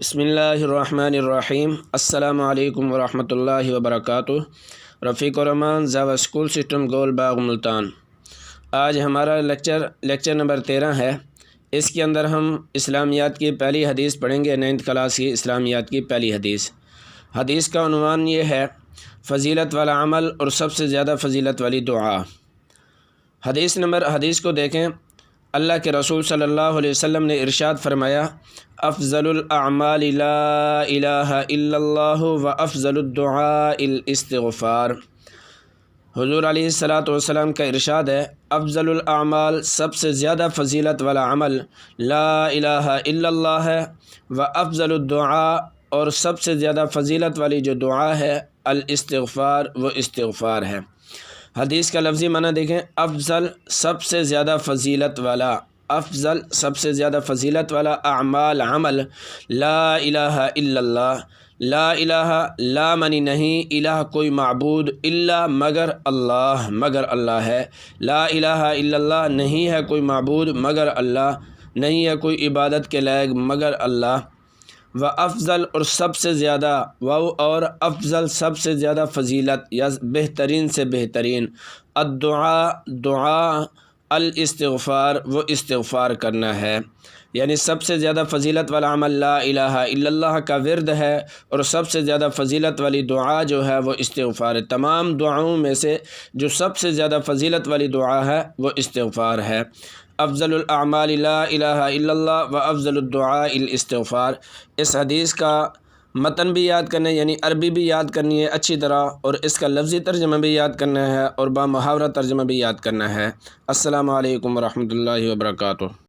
بسم اللہ الرحمن الرحیم۔ السلام علیکم ورحمۃ اللہ وبرکاتہ۔ رفیق الرحمان زاویہ اسکول سسٹم گول باغ ملتان۔ آج ہمارا لیکچر نمبر 13 ہے۔ اس کے اندر ہم اسلامیات کی پہلی حدیث پڑھیں گے، 9th کلاس کی اسلامیات کی پہلی حدیث۔ حدیث کا عنوان یہ ہے فضیلت والا عمل اور سب سے زیادہ فضیلت والی دعا۔ حدیث کو دیکھیں۔ اللہ کے رسول صلی اللہ علیہ وسلم نے ارشاد فرمایا، افضل الاعمال لا الہ الا اللہ و افضل الدعاء الاستغفار۔ حضور علیہ السلام کا ارشاد ہے، افضل الاعمال سب سے زیادہ فضیلت والا عمل لا الہ الا اللہ ہے، و افضل الدعاء اور سب سے زیادہ فضیلت والی جو دعا ہے الاستغفار، وہ استغفار ہے۔ حدیث کا لفظی معنی دیکھیں، افضل سب سے زیادہ فضیلت والا، افضل سب سے زیادہ فضیلت والا اعمال عمل لا الہ الا اللہ۔ لا الہ، لا منی نہیں، الہ کوئی معبود، الا مگر اللہ، مگر اللہ ہے۔ لا الہ الا اللہ نہیں ہے کوئی معبود مگر اللہ، نہیں ہے کوئی عبادت کے لائق مگر اللہ۔ و افضل اور سب سے زیادہ، اور افضل سب سے زیادہ فضیلت یا بہترین سے بہترین، الدعاء دعا، الاستغفار وہ استغفار کرنا ہے، یعنی سب سے زیادہ فضیلت والا عمل لا الہ الا اللہ کا ورد ہے، اور سب سے زیادہ فضیلت والی دعا جو ہے وہ استغفار ہے۔ تمام دعاؤں میں سے جو سب سے زیادہ فضیلت والی دعا ہے وہ استغفار ہے۔ افضل الاعمال لا الہ الا اللہ و افضل الدعاء الاستغفار۔ اس حدیث کا متن بھی یاد کرنا ہے، یعنی عربی بھی یاد کرنی ہے اچھی طرح، اور اس کا لفظی ترجمہ بھی یاد کرنا ہے، اور با محاورہ ترجمہ بھی یاد کرنا ہے۔ السلام علیکم ورحمۃ اللہ وبرکاتہ۔